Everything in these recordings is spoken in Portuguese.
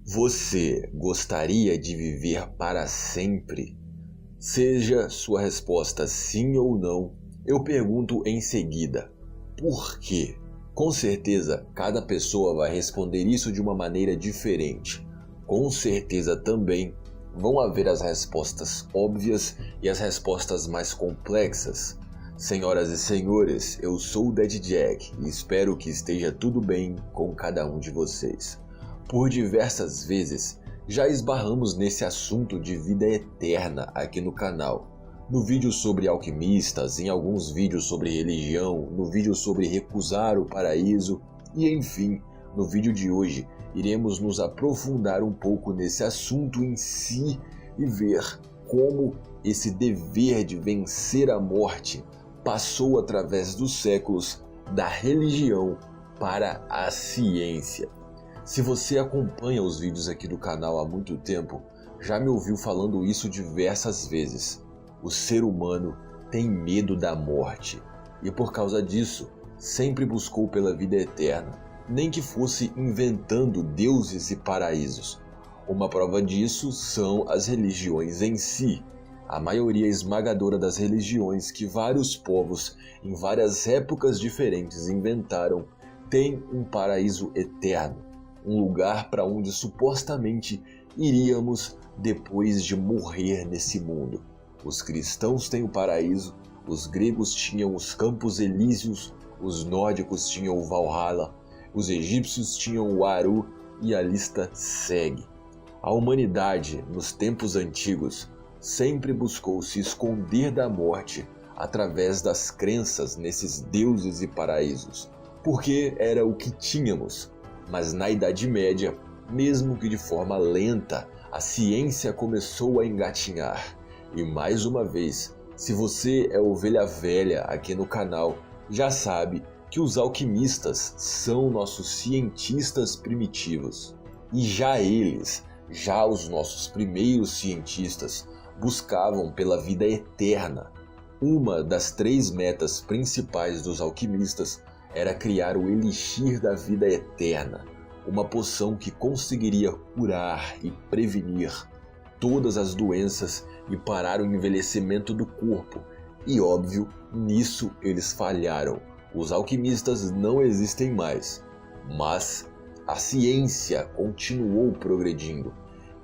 Você gostaria de viver para sempre? Seja sua resposta sim ou não, eu pergunto em seguida, por quê? Com certeza, cada pessoa vai responder isso de uma maneira diferente. Com certeza também vão haver as respostas óbvias e as respostas mais complexas. Senhoras e senhores, eu sou o Dead Jack e espero que esteja tudo bem com cada um de vocês. Por diversas vezes, já esbarramos nesse assunto de vida eterna aqui no canal. No vídeo sobre alquimistas, em alguns vídeos sobre religião, no vídeo sobre recusar o paraíso e enfim, no vídeo de hoje iremos nos aprofundar um pouco nesse assunto em si e ver como esse dever de vencer a morte passou através dos séculos da religião para a ciência. Se você acompanha os vídeos aqui do canal há muito tempo, já me ouviu falando isso diversas vezes. O ser humano tem medo da morte e por causa disso sempre buscou pela vida eterna, nem que fosse inventando deuses e paraísos. Uma prova disso são as religiões em si. A maioria esmagadora das religiões que vários povos em várias épocas diferentes inventaram tem um paraíso eterno, um lugar para onde supostamente iríamos depois de morrer nesse mundo. Os cristãos têm o paraíso, os gregos tinham os campos elíseos, os nórdicos tinham o Valhalla, os egípcios tinham o Aru e a lista segue. A humanidade, nos tempos antigos, sempre buscou se esconder da morte através das crenças nesses deuses e paraísos, porque era o que tínhamos. Mas na Idade Média, mesmo que de forma lenta, a ciência começou a engatinhar. E mais uma vez, se você é ovelha velha aqui no canal, já sabe que os alquimistas são nossos cientistas primitivos. E já os nossos primeiros cientistas, buscavam pela vida eterna. Uma das 3 metas principais dos alquimistas era criar o elixir da vida eterna, uma poção que conseguiria curar e prevenir todas as doenças e parar o envelhecimento do corpo. E óbvio, nisso eles falharam. Os alquimistas não existem mais, mas a ciência continuou progredindo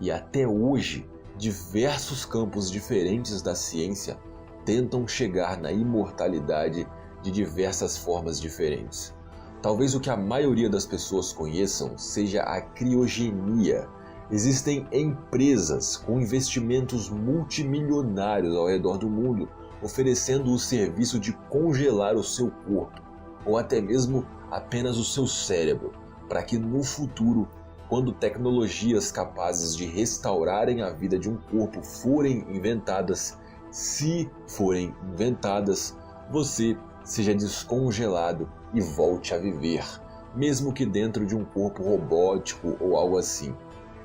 e até hoje diversos campos diferentes da ciência tentam chegar na imortalidade de diversas formas diferentes. Talvez o que a maioria das pessoas conheçam seja a criogenia. Existem empresas com investimentos multimilionários ao redor do mundo oferecendo o serviço de congelar o seu corpo, ou até mesmo apenas o seu cérebro, para que no futuro, quando tecnologias capazes de restaurarem a vida de um corpo forem inventadas, se forem inventadas, você seja descongelado e volte a viver, mesmo que dentro de um corpo robótico ou algo assim.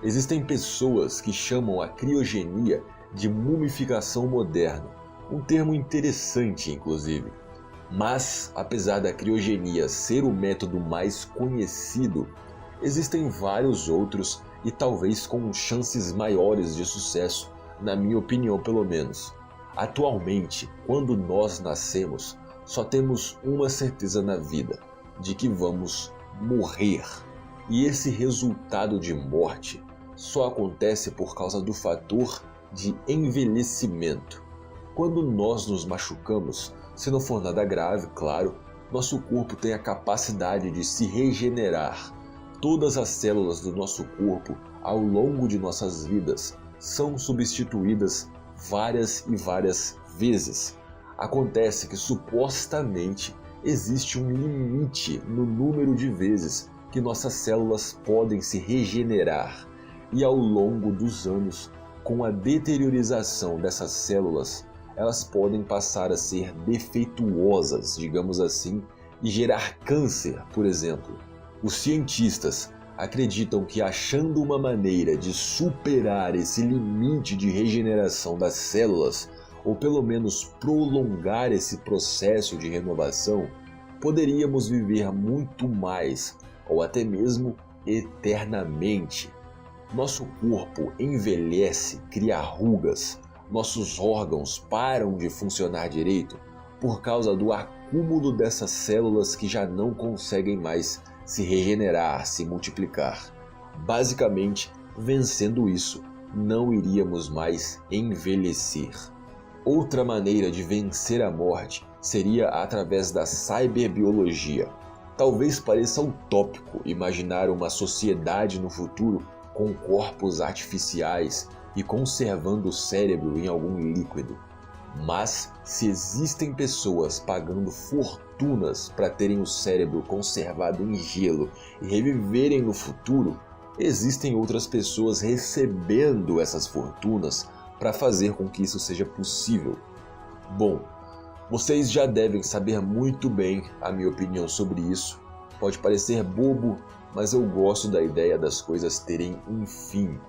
Existem pessoas que chamam a criogenia de mumificação moderna, um termo interessante inclusive. Mas, apesar da criogenia ser o método mais conhecido, existem vários outros e talvez com chances maiores de sucesso, na minha opinião pelo menos. Atualmente, quando nós nascemos, só temos uma certeza na vida, de que vamos morrer. E esse resultado de morte só acontece por causa do fator de envelhecimento. Quando nós nos machucamos, se não for nada grave, claro, nosso corpo tem a capacidade de se regenerar. Todas as células do nosso corpo, ao longo de nossas vidas, são substituídas várias e várias vezes. Acontece que supostamente existe um limite no número de vezes que nossas células podem se regenerar. E ao longo dos anos, com a deteriorização dessas células, elas podem passar a ser defeituosas, digamos assim, e gerar câncer, por exemplo. Os cientistas acreditam que achando uma maneira de superar esse limite de regeneração das células, ou pelo menos prolongar esse processo de renovação, poderíamos viver muito mais, ou até mesmo eternamente. Nosso corpo envelhece, cria rugas, nossos órgãos param de funcionar direito por causa do acúmulo dessas células que já não conseguem mais se regenerar, se multiplicar. Basicamente, vencendo isso, não iríamos mais envelhecer. Outra maneira de vencer a morte seria através da cyberbiologia. Talvez pareça utópico imaginar uma sociedade no futuro com corpos artificiais e conservando o cérebro em algum líquido. Mas se existem pessoas pagando fortunas para terem o cérebro conservado em gelo e reviverem no futuro, existem outras pessoas recebendo essas fortunas para fazer com que isso seja possível. Bom, vocês já devem saber muito bem a minha opinião sobre isso. Pode parecer bobo, mas eu gosto da ideia das coisas terem um fim.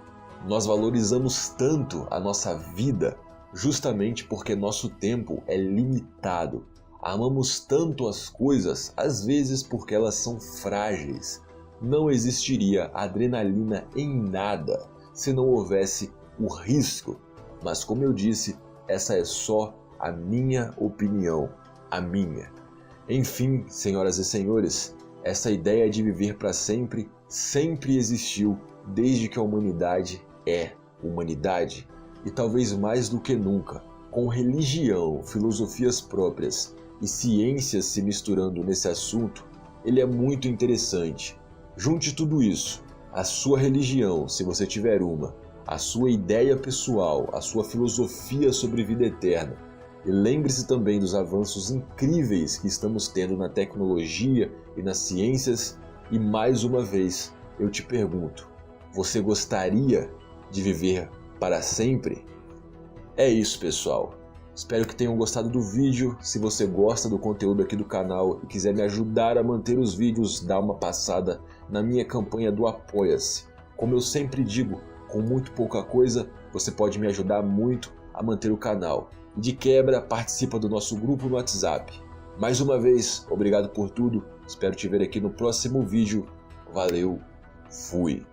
Nós valorizamos tanto a nossa vida justamente porque nosso tempo é limitado. Amamos tanto as coisas, às vezes porque elas são frágeis. Não existiria adrenalina em nada se não houvesse o risco. Mas como eu disse, essa é só a minha opinião, a minha. Enfim, senhoras e senhores, essa ideia de viver para sempre sempre existiu desde que a humanidade é humanidade. E talvez mais do que nunca, com religião, filosofias próprias e ciências se misturando nesse assunto, ele é muito interessante. Junte tudo isso, a sua religião, se você tiver uma, a sua ideia pessoal, a sua filosofia sobre vida eterna. E lembre-se também dos avanços incríveis que estamos tendo na tecnologia e nas ciências. E mais uma vez, eu te pergunto, você gostaria de viver para sempre? É isso, pessoal. Espero que tenham gostado do vídeo. Se você gosta do conteúdo aqui do canal e quiser me ajudar a manter os vídeos, dá uma passada na minha campanha do Apoia-se. Como eu sempre digo, com muito pouca coisa, você pode me ajudar muito a manter o canal. E de quebra, participa do nosso grupo no WhatsApp. Mais uma vez, obrigado por tudo. Espero te ver aqui no próximo vídeo. Valeu, fui!